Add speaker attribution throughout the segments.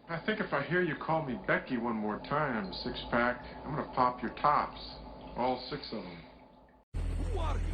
Speaker 1: I think if I hear you call me Becky one more time, six-pack, I'm gonna pop your tops. All six of them.
Speaker 2: Who are you?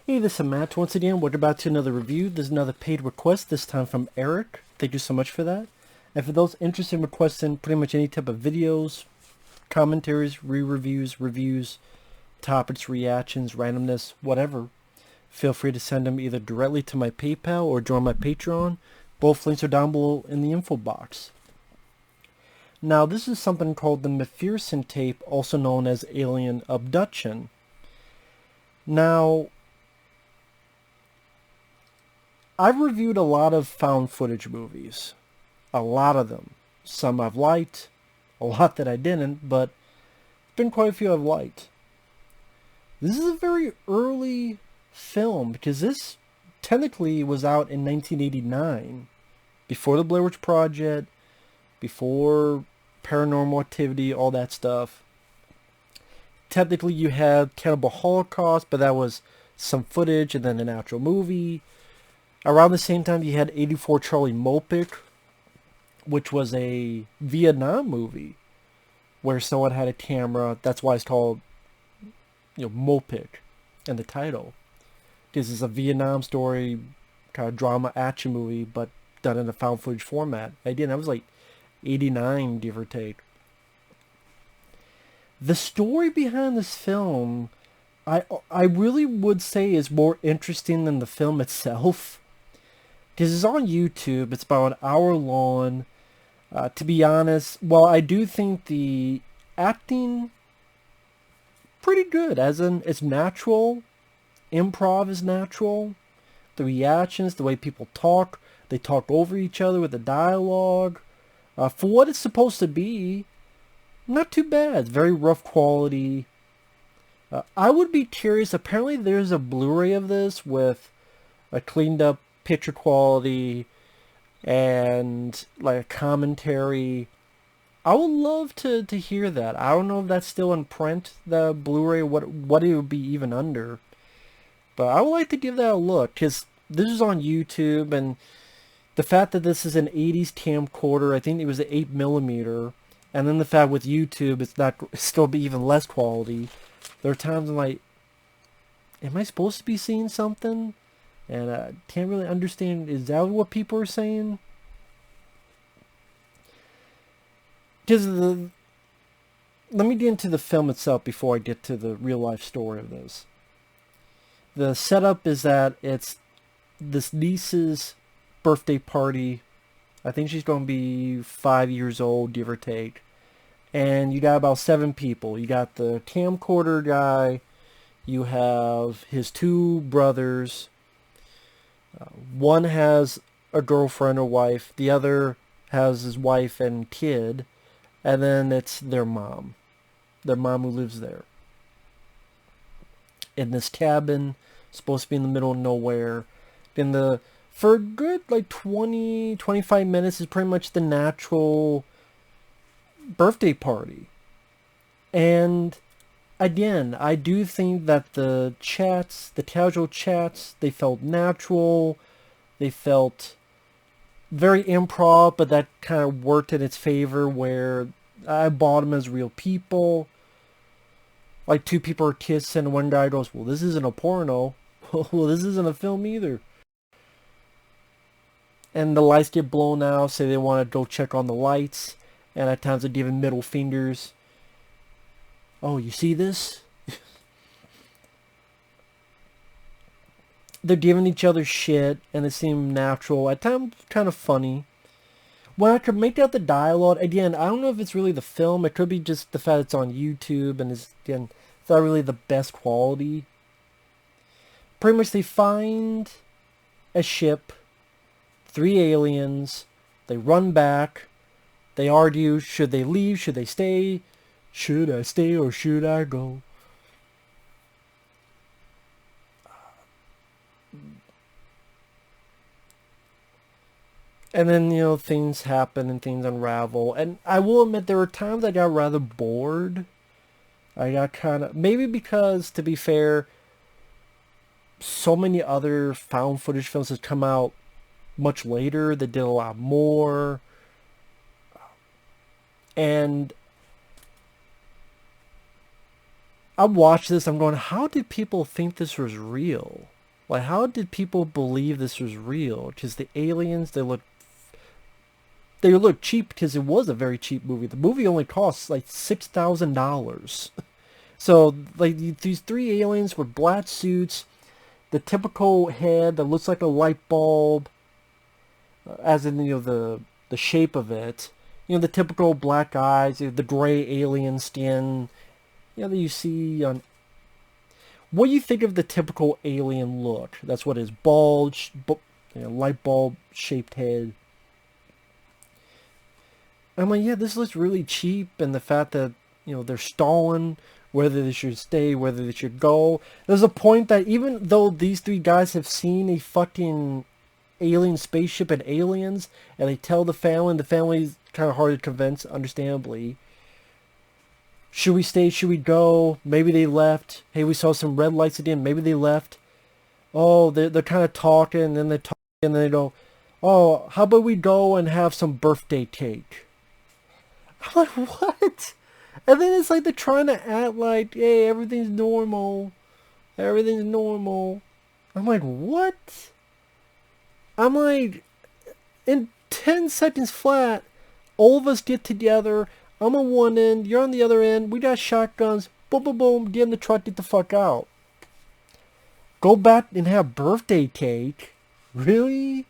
Speaker 3: Hey, this is Matt. Once again, we're about to another review. There's another paid request, this time from Eric. Thank you so much for that. And for those interested in requesting pretty much any type of videos, commentaries, re-reviews, reviews, topics, reactions, randomness, whatever, feel free to send them either directly to my PayPal or join my Patreon. Both links are down below in the info box. Now, this is something called the McPherson Tape, also known as Alien Abduction. Now, I've reviewed a lot of found footage movies. A lot of them. Some I've liked, a lot that I didn't, but been quite a few I've liked. This is a very early film because this technically was out in 1989, before the Blair Witch Project, before Paranormal Activity, all that stuff. Technically you had Cannibal Holocaust, but that was some footage and then an actual movie. Around the same time, you had 84 Charlie Mopic, which was a Vietnam movie where someone had a camera. That's why it's called, Mopic in the title. This is a Vietnam story, kind of drama action movie, but done in a found footage format. Again, that was like 89, give or take. The story behind this film, I really would say is more interesting than the film itself. Because it's on YouTube. It's about an hour long. To be honest, well, I do think the acting pretty good. As in, it's natural. Improv is natural. The reactions, the way people talk. They talk over each other with the dialogue. For what it's supposed to be, not too bad. It's very rough quality. I would be curious. Apparently there's a Blu-ray of this with a cleaned up picture quality and like a commentary. I would love to hear that. I don't know if that's still in print, the Blu-ray, what it would be even under. But I would like to give that a look, because this is on YouTube, and the fact that this is an 80s camcorder, I think it was an 8mm, and then the fact with YouTube it's still be even less quality. There are times I'm like, am I supposed to be seeing something? And I can't really understand, is that what people are saying? Because let me get into the film itself before I get to the real life story of this. The setup is that it's this niece's birthday party. I think she's going to be 5 years old, give or take. And you got about 7 people. You got the camcorder guy. You have his 2 brothers. One has a girlfriend or wife. The other has his wife and kid. And then it's their mom. Their mom who lives there. In this cabin. Supposed to be in the middle of nowhere. For a good like 20-25 minutes is pretty much the natural birthday party. And again, I do think that the chats, the casual chats, they felt natural. They felt very improv, but that kind of worked in its favor where I bought them as real people. Like two people are kissing and one guy goes, well, this isn't a porno. Well, this isn't a film either. And the lights get blown out, so they want to go check on the lights. And at times they're giving middle fingers. Oh, you see this? They're giving each other shit, and it seemed natural. At times, kind of funny. When I could make out the dialogue, again, I don't know if it's really the film. It could be just the fact it's on YouTube, and again, it's not really the best quality. Pretty much they find a ship, 3 aliens, they run back, they argue, should they leave, should they stay, should I stay or should I go? And then, things happen and things unravel. And I will admit there were times I got rather bored. I got kind of, maybe because, to be fair, so many other found footage films have come out much later that did a lot more. And I watched this, I'm going, how did people think this was real? Like, how did people believe this was real? Because the aliens, they look cheap because it was a very cheap movie. The movie only costs like $6,000. So, like, these 3 aliens with black suits, the typical head that looks like a light bulb, as in, the shape of it. The typical black eyes, the gray alien skin, that you see on... What do you think of the typical alien look? That's what is bulge, light bulb shaped head. I'm like, yeah, this looks really cheap, and the fact that, they're stalling whether they should stay, whether they should go. There's a point that even though these 3 guys have seen a fucking alien spaceship and aliens, and they tell the family, and the family's kind of hard to convince, understandably. Should we stay? Should we go? Maybe they left. Hey, we saw some red lights again. Maybe they left. Oh, they're kind of talking, and then they talk, and then they go, oh, how about we go and have some birthday cake? I'm like, what? And then it's like they're trying to act like, hey, everything's normal. Everything's normal. I'm like, what? I'm like, in 10 seconds flat, all of us get together. I'm on one end, you're on the other end. We got shotguns. Boom, boom, boom. Get in the truck, get the fuck out. Go back and have birthday cake? Really?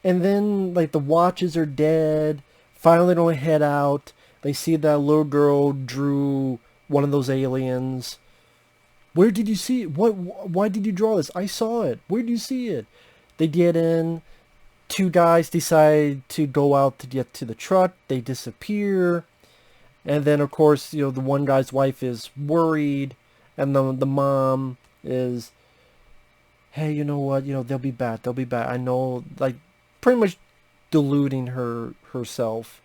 Speaker 3: And then, like, the watches are dead. Finally, they don't head out. They see that little girl drew one of those aliens. Where did you see it? Why did you draw this? I saw it. Where did you see it? They get in. 2 guys decide to go out to get to the truck. They disappear. And then, of course, the one guy's wife is worried. And the mom is, hey, you know what? They'll be back. They'll be back. I know, like, pretty much deluding herself.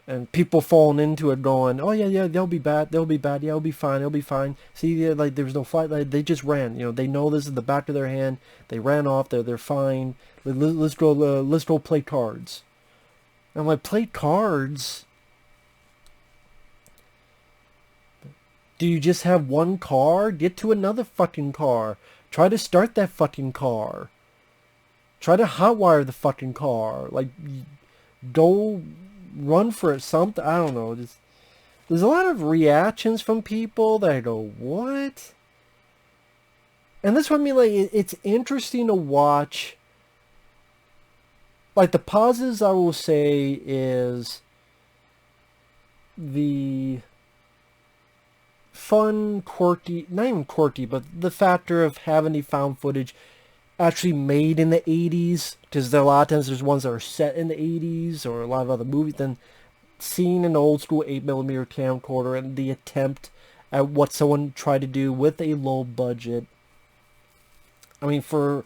Speaker 3: And people falling into it going, oh, yeah, they'll be bad. Yeah, it'll be fine. See, yeah, like, there was no fight. Like, they just ran. They know this is the back of their hand. They ran off. They're fine. Let's go play cards. And I'm like, play cards? Do you just have one car? Get to another fucking car. Try to start that fucking car. Try to hotwire the fucking car. Like, go run for it, something. I don't know. There's a lot of reactions from people that I go, what? And that's what I mean, like, it's interesting to watch. Like, the positives I will say is the fun, quirky, not even quirky, but the factor of having the found footage actually made in the 80s, because a lot of times there's ones that are set in the 80s or a lot of other movies, then seeing an old school 8mm camcorder and the attempt at what someone tried to do with a low budget. I mean, for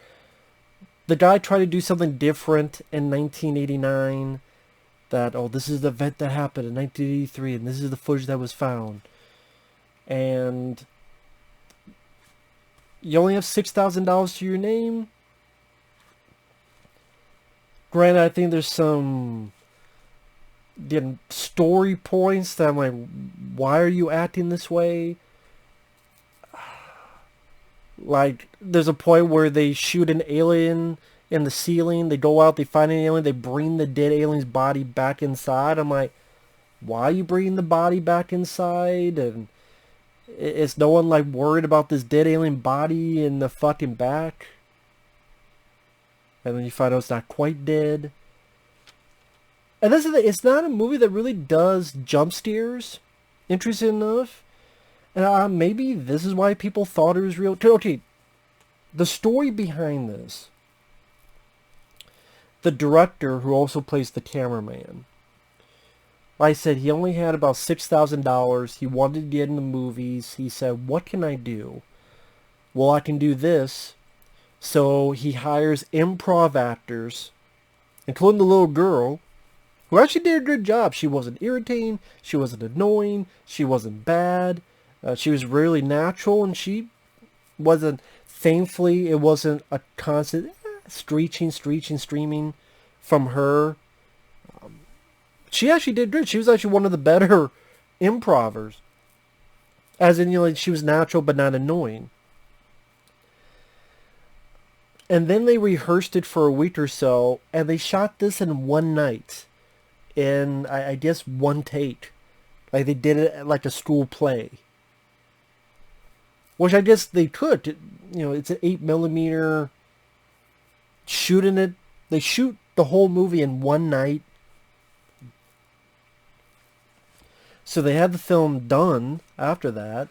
Speaker 3: the guy tried to do something different in 1989, that, oh, this is the event that happened in 1983, and this is the footage that was found. And you only have $6,000 to your name. Granted, I think there's some story points that I'm like, why are you acting this way? Like, there's a point where they shoot an alien in the ceiling. They go out, they find an alien, they bring the dead alien's body back inside. I'm like, why are you bringing the body back inside? And is no one like worried about this dead alien body in the fucking back? And then you find out it's not quite dead. And this is it's not a movie that really does jump scares, interesting enough. And maybe this is why people thought it was real. Okay, the story behind this. The director, who also plays the cameraman, like I said, he only had about $6,000. He wanted to get into movies. He said, what can I do? Well, I can do this. So he hires improv actors, including the little girl, who actually did a good job. She wasn't irritating. She wasn't annoying. She wasn't bad. She was really natural, and she wasn't, thankfully, it wasn't a constant screaming from her. She actually did good. She was actually one of the better improvers. As in, like, she was natural but not annoying. And then they rehearsed it for a week or so, and they shot this in one night. In, I guess, one take. Like, they did it like a school play. Which I guess they could. It's an 8mm. Shooting it. They shoot the whole movie in one night. So they had the film done after that.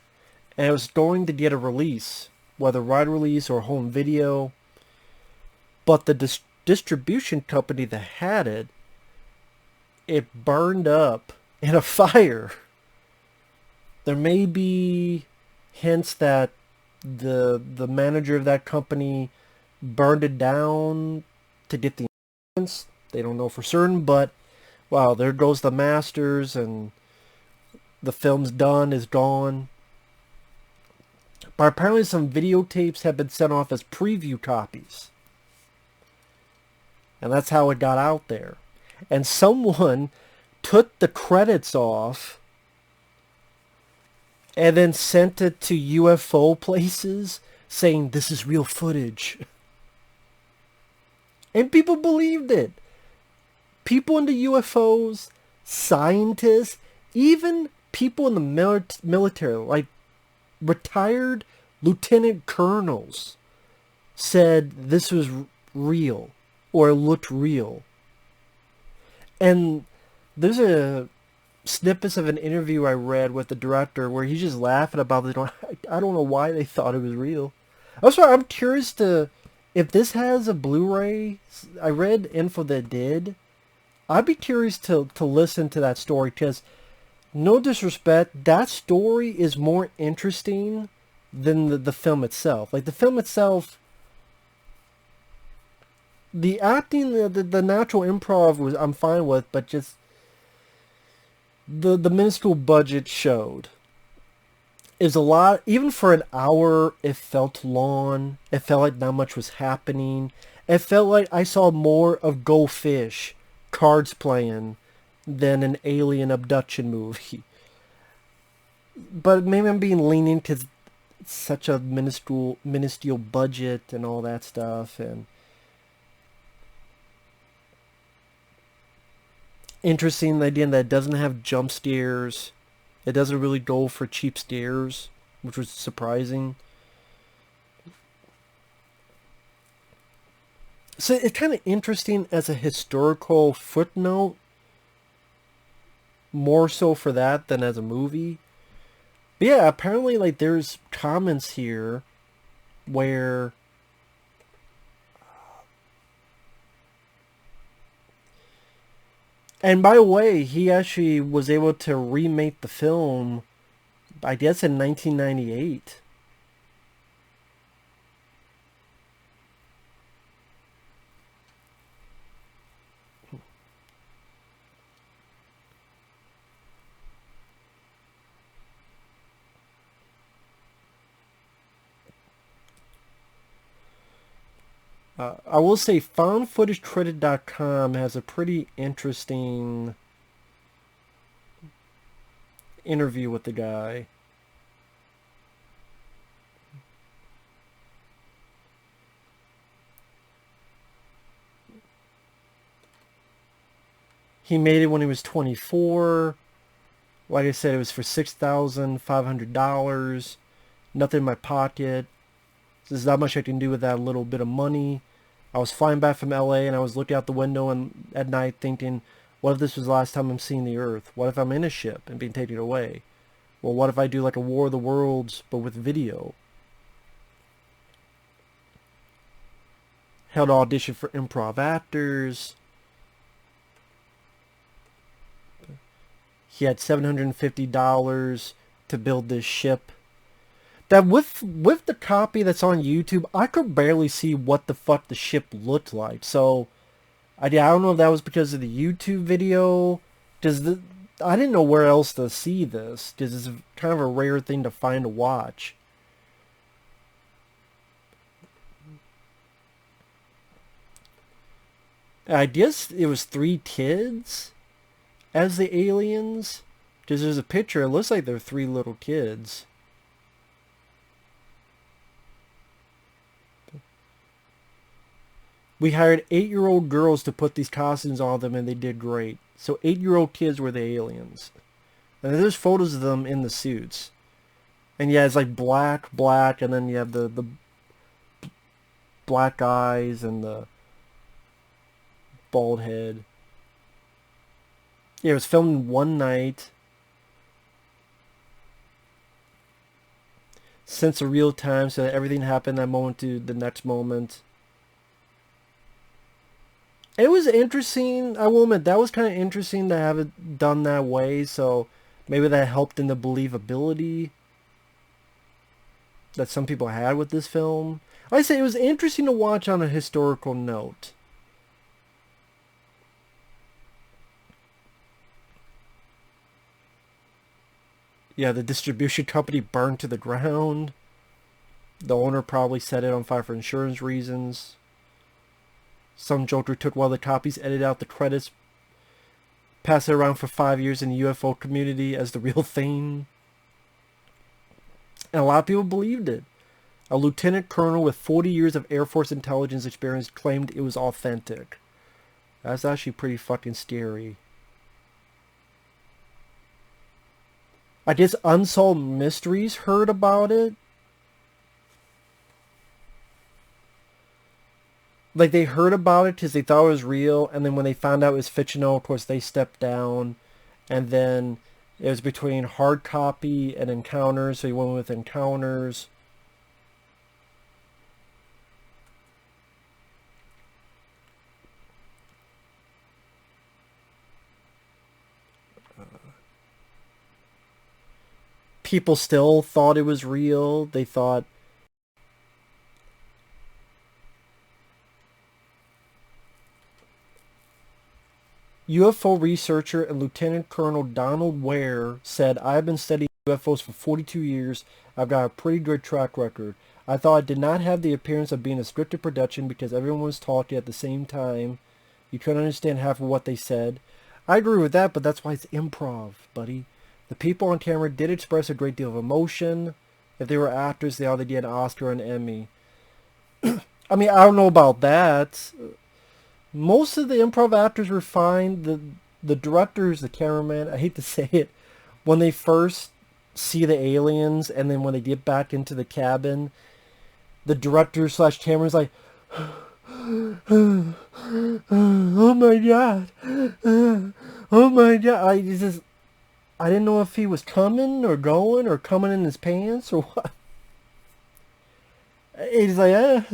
Speaker 3: And it was going to get a release. Whether wide release or home video. But the distribution company that had it, it burned up in a fire. There may be hints that the manager of that company burned it down to get the insurance. They don't know for certain, but wow, there goes the masters, and the film's done, is gone. But apparently some videotapes have been sent off as preview copies. And that's how it got out there. And someone took the credits off and then sent it to UFO places saying this is real footage. And people believed it. People into UFOs, scientists, even people in the military, like retired lieutenant colonels, said this was real or looked real. And there's a snippets of an interview I read with the director where he's just laughing about it. I don't know why they thought it was real. I'm curious if this has a Blu-ray. I read info that did. I'd be curious to listen to that story, because no disrespect, that story is more interesting than the film itself. Like, the film itself, the acting, the natural improv I'm fine with, but just the minuscule budget showed. Is a lot, even for an hour, it felt long. It felt like not much was happening. It felt like I saw more of Go Fish, cards playing, than an alien abduction movie. But maybe I'm being lenient because it's such a minuscule budget and all that stuff. And interesting idea that it doesn't have jump scares. It doesn't really go for cheap scares, which was surprising. So it's kind of interesting as a historical footnote, more so for that than as a movie. But yeah, apparently, like, there's comments here where and by the way, he actually was able to remake the film, I guess, in 1998. I will say foundfootagecredit.com has a pretty interesting interview with the guy. He made it when he was 24. Like I said, it was for $6,500. Nothing in my pocket. There's not much I can do with that little bit of money. I was flying back from LA and I was looking out the window and at night thinking, what if this was the last time I'm seeing the Earth? What if I'm in a ship and being taken away? Well, what if I do like a War of the Worlds but with video? Held audition for improv actors. He had $750 to build this ship. That with the copy that's on YouTube, I could barely see what the fuck the ship looked like. So I don't know if that was because of the YouTube video. I didn't know where else to see this, because it's kind of a rare thing to find to watch. I guess it was 3 kids as the aliens, because there's a picture. It looks like they're 3 little kids. We hired 8-year-old girls to put these costumes on them, and they did great. So 8-year-old kids were the aliens. And there's photos of them in the suits. And yeah, it's like black, and then you have the black eyes and the bald head. Yeah, it was filmed in one night. Sense of real time, so that everything happened that moment to the next moment. It was interesting. I will admit, that was kind of interesting to have it done that way, so maybe that helped in the believability that some people had with this film. Like I say, it was interesting to watch on a historical note. Yeah, the distribution company burned to the ground. The owner probably set it on fire for insurance reasons. Some joker took one of the copies, edited out the credits, passed it around for 5 years in the UFO community as the real thing. And a lot of people believed it. A lieutenant colonel with 40 years of Air Force intelligence experience claimed it was authentic. That's actually pretty fucking scary. I guess Unsolved Mysteries heard about it. Like, they heard about it because they thought it was real, and then when they found out it was fictional, of course, they stepped down. And then it was between hard copy and Encounters, so he went with Encounters. People still thought it was real. They thought UFO researcher and Lieutenant Colonel Donald Ware said, I've been studying UFOs for 42 years. I've got a pretty good track record. I thought it did not have the appearance of being a scripted production because everyone was talking at the same time. You couldn't understand half of what they said. I agree with that, but that's why it's improv, buddy. The people on camera did express a great deal of emotion. If they were actors, they ought to get an Oscar or an Emmy. I mean, I don't know about that. Most of the improv actors were fine. The directors, the cameraman, I hate to say it, when they first see the aliens and then when they get back into the cabin, the director slash camera's like, oh my god, oh my god. I didn't know if he was coming or going or coming in his pants or what. He's like,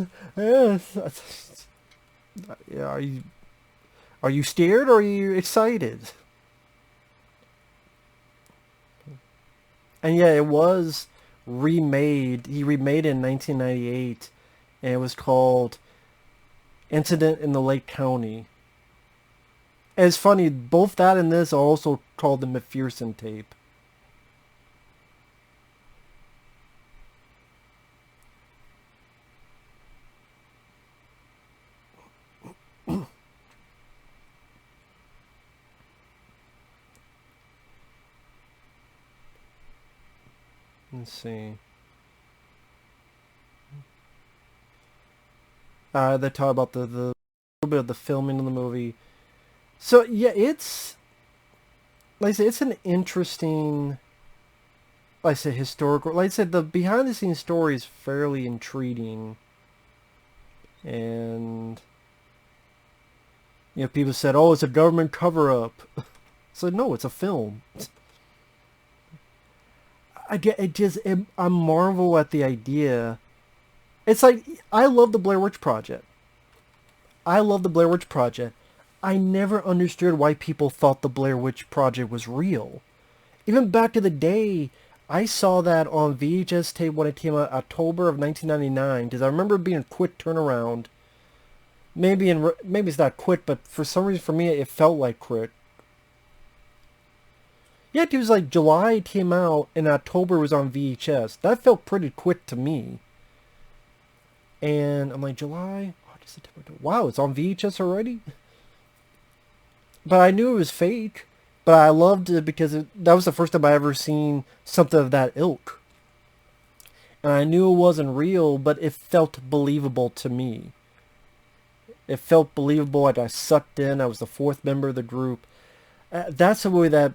Speaker 3: are you scared or are you excited? And yeah, it was remade. He remade it in 1998, and it was called Incident in the Lake County. And it's funny, both that and this are also called the McPherson Tape. Let's see. They talk about the little bit of the filming of the movie. So yeah, it's like I said, it's an interesting, like I said, historical. Like I said, the behind the scenes story is fairly intriguing, and people said, "Oh, it's a government cover-up." So no, it's a film. I marvel at the idea. It's like, I love the Blair Witch Project. I love the Blair Witch Project. I never understood why people thought the Blair Witch Project was real. Even back to the day, I saw that on VHS tape when it came out October of 1999, because I remember it being a quick turnaround. Maybe it's not quick, but for some reason for me it felt like quick. Yeah, it was like July it came out and October was on VHS. That felt pretty quick to me. And I'm like, July, August, September. Wow, it's on VHS already? But I knew it was fake. But I loved it because that was the first time I ever seen something of that ilk. And I knew it wasn't real, but it felt believable to me. It felt believable, like I sucked in. I was the fourth member of the group. That's the way that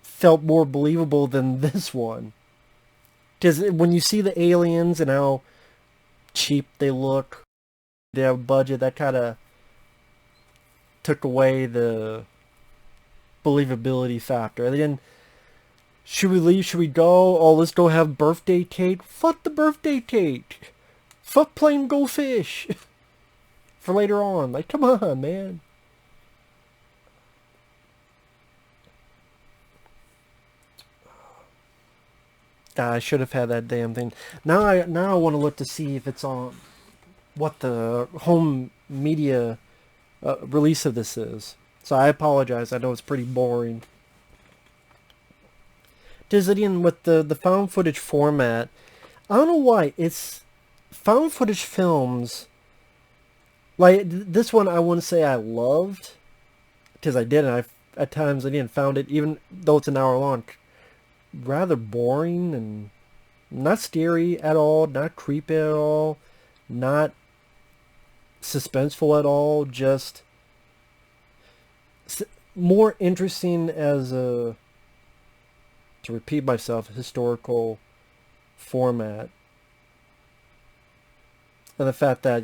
Speaker 3: felt more believable than this one. Because when you see the aliens and how cheap they look, they have a budget, that kind of took away the believability factor. And then, should we leave? Should we go? Oh, let's go have birthday cake. Fuck the birthday cake. Fuck playing Go Fish. For later on. Like, come on, man. I should have had that damn thing. Now I want to look to see if it's on what the home media release of this is. So I apologize. I know it's pretty boring. Again, with the found footage format, I don't know why it's found footage films. Like this one, I wouldn't say I loved, because I didn't. At times I didn't found it, even though it's an hour long, rather boring and not scary at all, not creepy at all, not suspenseful at all. Just more interesting as a, to repeat myself, historical format. And the fact that,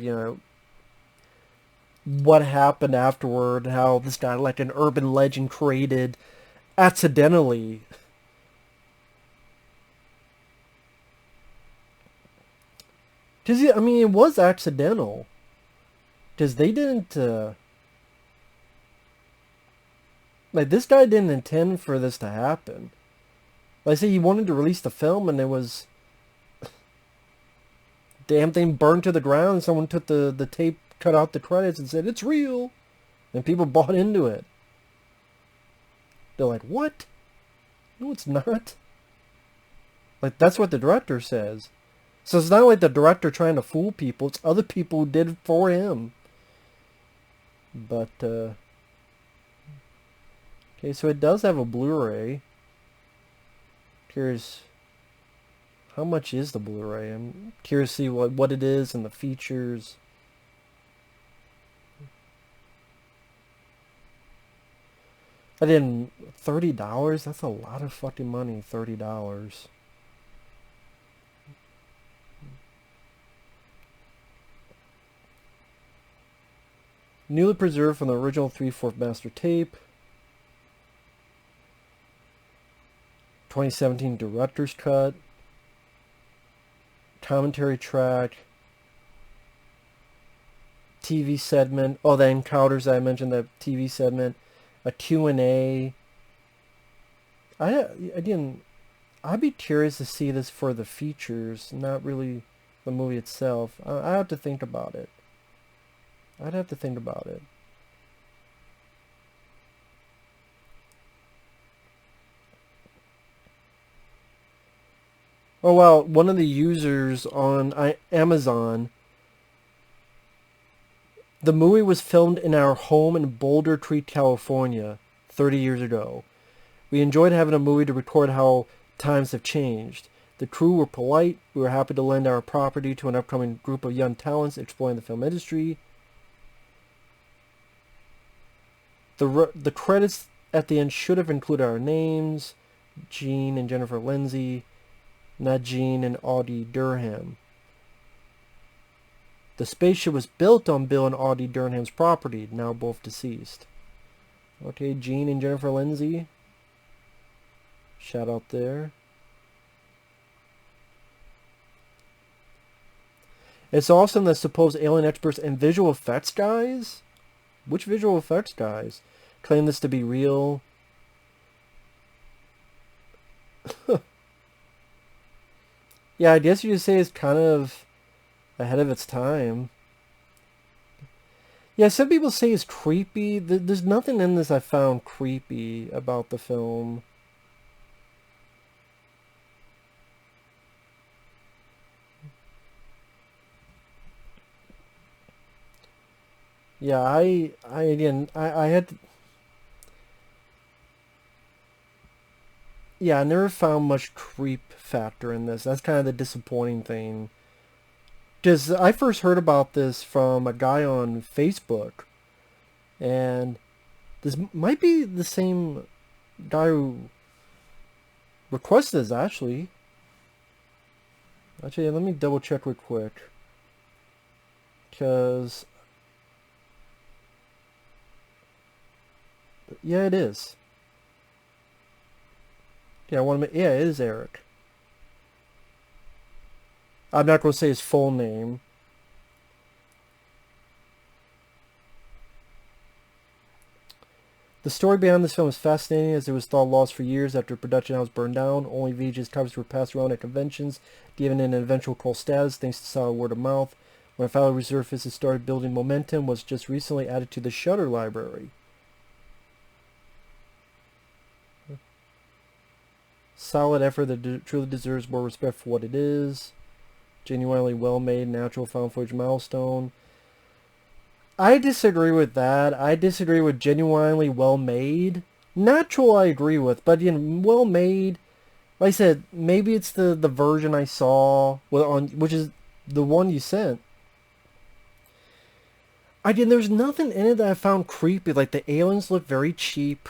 Speaker 3: what happened afterward, how this guy, like an urban legend created accidentally. Because, I mean, it was accidental. Because they didn't, like, this guy didn't intend for this to happen. Like I say, he wanted to release the film, and it was, damn thing burned to the ground, and someone took the tape, cut out the credits, and said, it's real. And people bought into it. They're like, what? No, it's not. Like, that's what the director says. So it's not like the director trying to fool people. It's other people who did it for him. But, okay, so it does have a Blu-ray. Curious, how much is the Blu-ray? I'm curious to see what it is and the features. I didn't, $30? That's a lot of fucking money, $30. Newly preserved from the original 3/4 master tape. 2017 director's cut. Commentary track. TV segment. Oh, the encounters that I mentioned, the TV segment. A Q&A. I'd be curious to see this for the features, not really the movie itself. I have to think about it. I'd have to think about it. Oh wow, one of the users on Amazon, the movie was filmed in our home in Boulder Creek, California, 30 years ago. We enjoyed having a movie to record how times have changed. The crew were polite. We were happy to lend our property to an upcoming group of young talents exploring the film industry. The credits at the end should have included our names, Gene and Jennifer Lindsay, not Gene and Audie Durham. The spaceship was built on Bill and Audie Durham's property, now both deceased. Okay, Gene and Jennifer Lindsay. Shout out there. It's awesome that supposed alien experts and visual effects guys, which visual effects guys, claim this to be real. Yeah, I guess you could say it's kind of ahead of its time. Yeah, some people say it's creepy. There's nothing in this I found creepy about the film. Yeah, I had to, yeah, I never found much creep factor in this. That's kind of the disappointing thing. Because I first heard about this from a guy on Facebook, and this might be the same guy who requested this, actually. Actually, let me double check real quick. Because, yeah, it is. Yeah, yeah, it is Eric. I'm not going to say his full name. The story behind this film is fascinating, as it was thought lost for years after production house burned down. Only VHS copies were passed around at conventions, given an eventual cult status thanks to solid word of mouth. When it finally resurfaced and started building momentum, was just recently added to the Shudder library. Solid effort that truly deserves more respect for what it is. Genuinely well-made, natural found footage milestone. I disagree with that. I disagree with genuinely well-made. Natural I agree with, but well-made, like I said, maybe it's the version I saw, which is the one you sent. There's nothing in it that I found creepy. Like, the aliens look very cheap.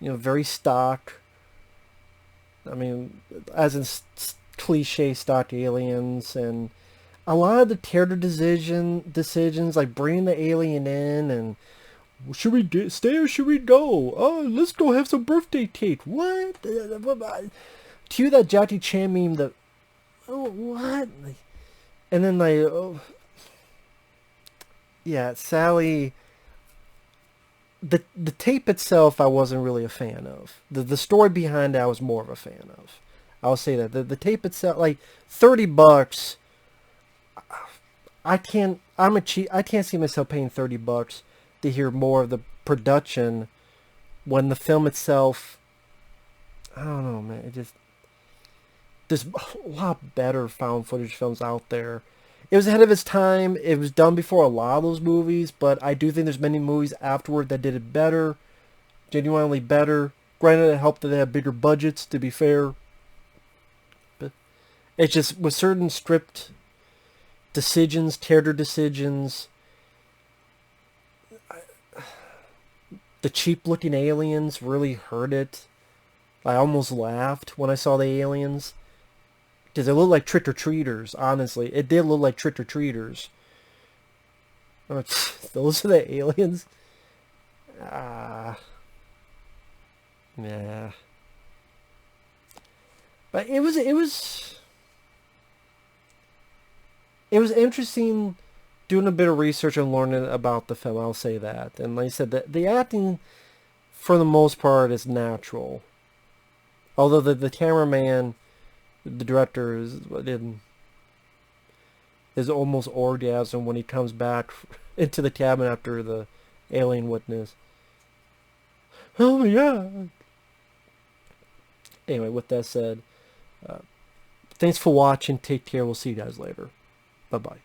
Speaker 3: Very stock. I mean, as in cliche stock aliens, and a lot of the terror decisions, like bringing the alien in, and should we stay or should we go? Oh, let's go have some birthday cake. What? To that Jackie Chan meme, what? And then yeah, Sally. The tape itself, I wasn't really a fan of. The story behind it, I was more of a fan of. I'll say that. The tape itself, like $30, I can't see myself paying $30 to hear more of the production when the film itself, I don't know, man. There's a lot better found footage films out there. It was ahead of its time. It was done before a lot of those movies, but I do think there's many movies afterward that did it better, genuinely better. Granted, it helped that they had bigger budgets, to be fair. But it's just with certain script decisions, character decisions, the cheap-looking aliens really hurt it. I almost laughed when I saw the aliens. Because it looked like trick-or-treaters, honestly. It did look like trick-or-treaters. Those are the aliens? Yeah. But it was interesting doing a bit of research and learning about the film, I'll say that. And like I said, the acting, for the most part, is natural. Although the cameraman, the director, is almost orgasm when he comes back into the cabin after the alien witness. Oh my god. Anyway, with that said, thanks for watching. Take care. We'll see you guys later. Bye-bye.